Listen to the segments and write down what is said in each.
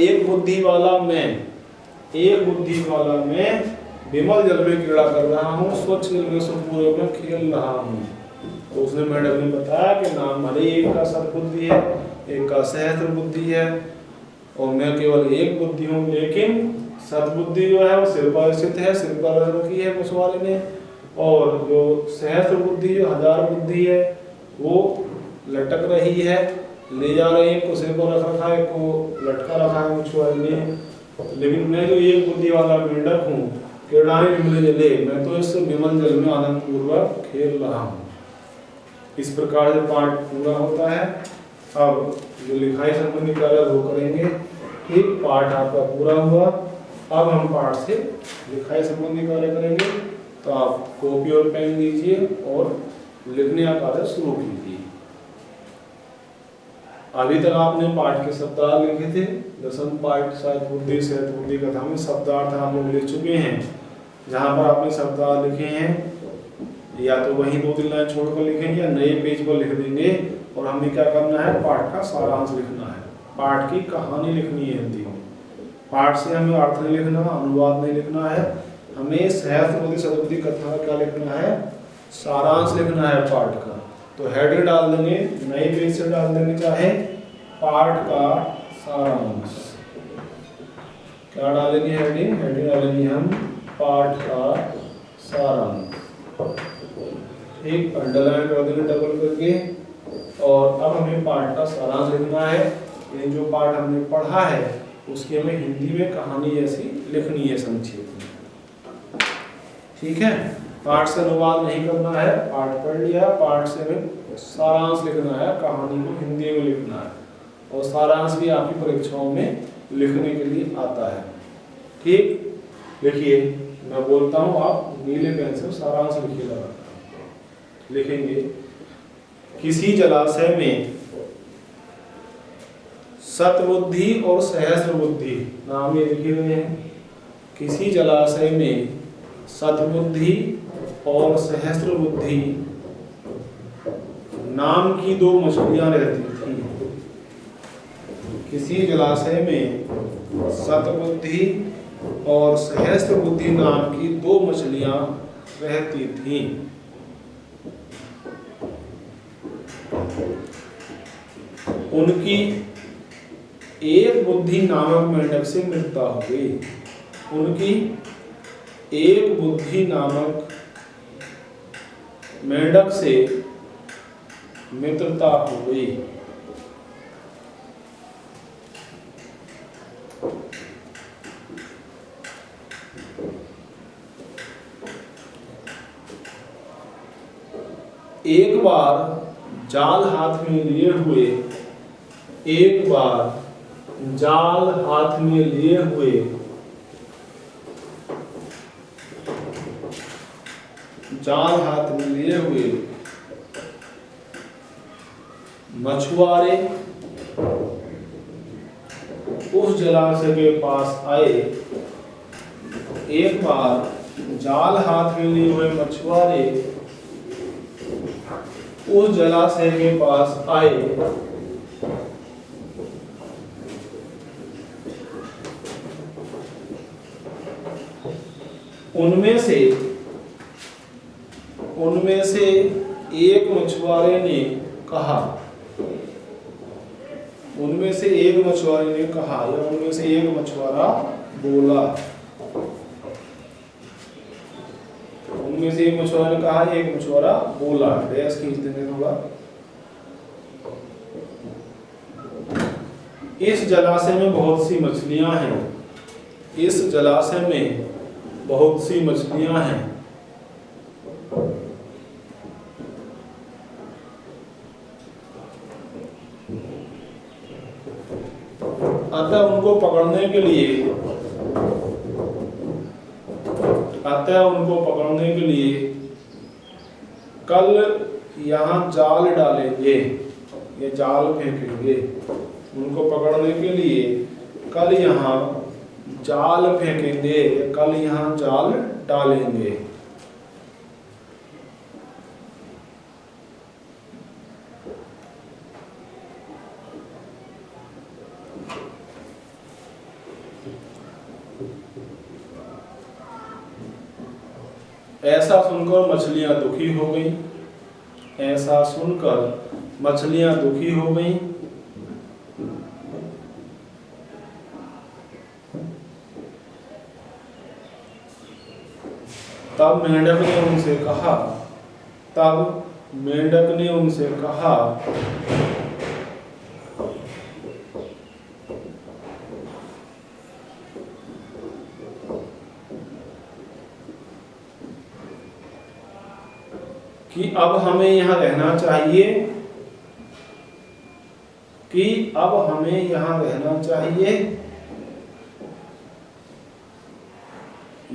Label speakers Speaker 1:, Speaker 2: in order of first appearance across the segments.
Speaker 1: एक बुद्धि वाला मैं विमल जल में क्रीड़ा कर रहा हूँ, स्वच्छ जल में संपूर्ण में खेल रहा हूँ। तो उसने मैडम ने बताया कि नाम भले एक का सद्बुद्धि है, एक का सहस्त्र बुद्धि है, और मैं केवल एक बुद्धि हूँ, लेकिन सद्बुद्धि जो है वो सिर पर स्थित है, सिर पर रखी है मछुआरे ने, और जो सहस्त्र बुद्धि जो हजार बुद्धि है वो लटक रही है, ले जा रही है, को सिर पर रख रखा है, को लटका रखा है मछुआरे ने। लेकिन मैं जो एक बुद्धि वाला मेंढक हूँ, क्रीड़ाएं विमल जले, मैं तो इस विमल जल में आनंद पूर्वक खेल रहा हूँ। इस प्रकार से पाठ पूरा होता है। अब जो लिखाई संबंधी कार्य वो करेंगे। ठीक, पाठ आपका पूरा हुआ। अब हम पाठ से लिखाई संबंधी कार्य करेंगे। तो आप कॉपी और पेन लीजिए और लिखने का कार्य शुरू कीजिए। अभी तक आपने पाठ के शब्दार्थ लिखे थे। दसम पाठ शायद बुद्धि सहत बुद्धि कथा में शब्दार्थ हम लोग लिख चुके हैं। जहाँ पर आपने शब्दार्थ लिखे हैं, या तो वहीं 2-3 लाइन छोड़कर लिखेंगे या नए पेज पर लिख देंगे। और हमें क्या करना है, पाठ का सारांश लिखना है, पाठ की कहानी लिखनी है हिंदी में। पाठ से हमें अर्थ नहीं लिखना, अनुवाद नहीं लिखना है, हमें सहस्त्रवती सदबुद्धि कथा का क्या लिखना है, सारांश लिखना है पाठ का। तो हेडिंग डाल देंगे, नए पेज से डाल देंगे, चाहे पाठ का सारांश। क्या डालेंगे हेडिंग? हेडिंग डालेंगे हम पाठ का सारांश। एक अंडरलाइन कर देंगे डबल करके। और अब हमें पाठ का सारांश लिखना है। ये जो पाठ हमने पढ़ा है उसकी हमें हिंदी में कहानी जैसी लिखनी है संक्षेप में। ठीक है, पाठ से अनुवाद नहीं करना है, पाठ पढ़ लिया, पाठ से हमें सारांश लिखना है, कहानी को हिंदी में लिखना है। और सारांश भी आपकी परीक्षाओं में लिखने के लिए आता है। ठीक, लिखिए, मैं बोलता हूँ, आप नीले पेन से सारांश लिखिएगा। लिखेंगे, किसी जलाशय में सतबुद्धि और सहस्त्र बुद्धि, नाम ये लिखे हुए हैं। किसी जलाशय में सतबुद्धि और सहस्त्र बुद्धि नाम की 2 मछलियां रहती थी। किसी जलाशय में सतबुद्धि और सहस्त्र बुद्धि नाम की 2 मछलियां रहती थीं। उनकी एक बुद्धि नामक मेंढक से मित्रता हो गई। उनकी एक बुद्धि नामक मेंढक से मित्रता हो गई। एक बार जाल हाथ में लिए हुए, एक बार जाल हाथ में लिए हुए जाल हाथ में लिए हुए मछुआरे उस जलाशय के पास आए। एक बार जाल हाथ में लिए हुए मछुआरे उस जलाशय के पास आए। उनमें से एक मछुआरे ने कहा, उनमें से एक मछुआरे ने कहा, या उनमें से एक मछुआरा बोला। उनमें से एक मछुआरे ने कहा, एक मछुआरा बोला। डैश खींच देंगे थोड़ा। इस जलाशय में बहुत सी मछलियां हैं। इस जलाशय में बहुत सी मछलियां हैं। अतः उनको पकड़ने के लिए कल यहाँ जाल डालेंगे। ये जाल फेंकेंगे। उनको पकड़ने के लिए कल यहाँ जाल फेंकेंगे, कल यहाँ जाल डालेंगे। ऐसा सुनकर मछलियां दुखी हो गई। ऐसा सुनकर मछलियां दुखी हो गई। तब मेंढक ने उनसे कहा, तब मेंढक ने उनसे कहा, कि अब हमें यहाँ रहना चाहिए, कि अब हमें यहाँ रहना चाहिए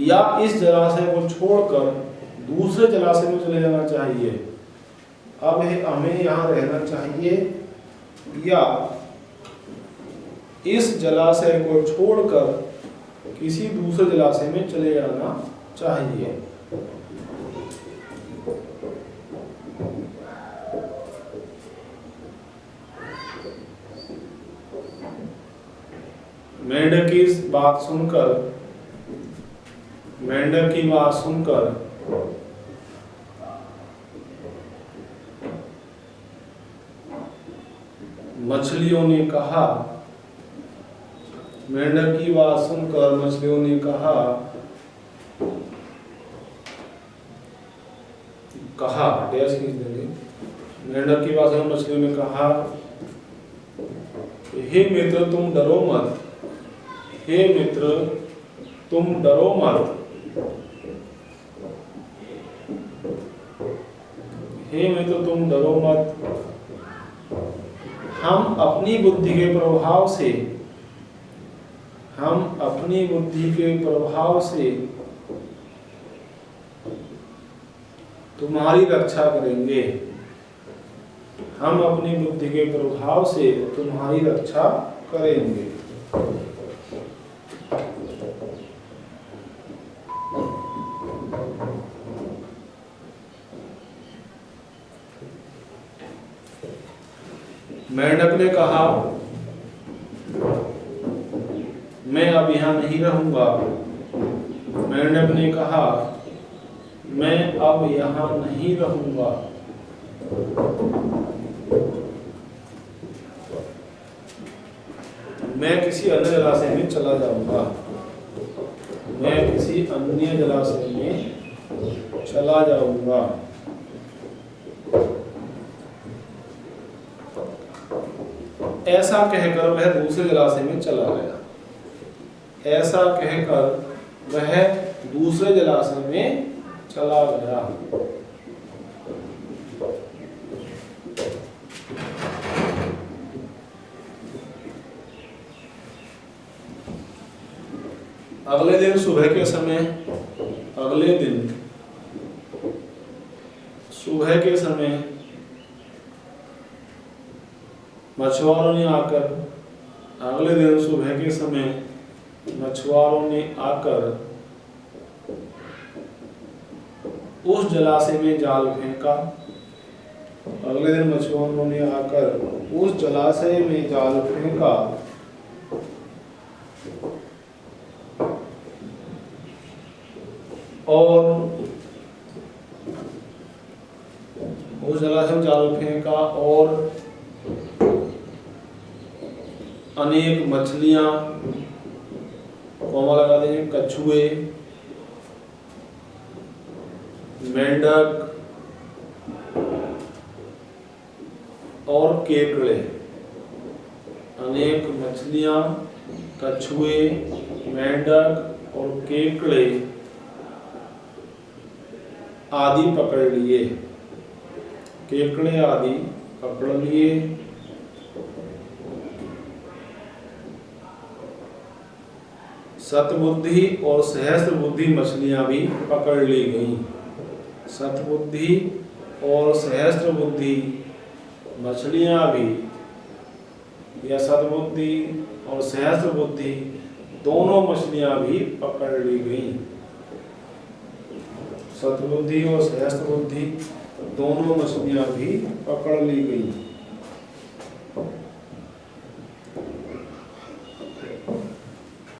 Speaker 1: या इस जलाशय को छोड़कर दूसरे जलाशय में चले जाना चाहिए। अब हमें यहाँ रहना चाहिए या इस जलाशय को छोड़कर किसी दूसरे जलाशय में चले जाना चाहिए। मेंढक की बात सुनकर मछलियों ने कहा, मेंढक की बात सुनकर मछलियों ने कहा डैश खींच देंगे। मेंढक की बात सुनकर मछलियों ने कहा, हे मित्र तुम डरो मत, हे मित्र तुम डरो मत, हे मित्र तुम डरो मत, हम अपनी बुद्धि के प्रभाव से तुम्हारी रक्षा करेंगे। हम अपनी बुद्धि के प्रभाव से तुम्हारी रक्षा करेंगे। मेंढक ने कहा, मैं अब यहाँ नहीं रहूंगा। मेंढक ने कहा, मैं अब यहाँ नहीं रहूंगा। मैं किसी अन्य जलाशय में चला जाऊंगा। मैं किसी अन्य जलाशय में चला जाऊंगा। ऐसा कहकर वह दूसरे जलाशय में चला गया। ऐसा कहकर वह दूसरे जलाशय में चला गया। अगले दिन सुबह के समय मछुआरों ने आकर उस जलाशय में जाल फेंका। अगले दिन मछुआरों ने आकर उस जलाशय में जाल फेंका और अनेक मछलियां, कोमा लगा देंगे, कछुए, मेंढक और केकड़े, अनेक मछलियां, कछुए, मेंढक और केकड़े आदि पकड़ लिए। केकड़े आदि पकड़ लिए। सतबुद्धि और सहस्त्र बुद्धि मछलियां भी पकड़ ली गई। सतबुद्धि और सहस्त्र बुद्धि मछलियां भी, या सतबुद्धि और सहस्त्र बुद्धि दोनों मछलियां भी पकड़ ली गई। सतबुद्धि और सहस्त्र बुद्धि दोनों मछलियां भी पकड़ ली गई।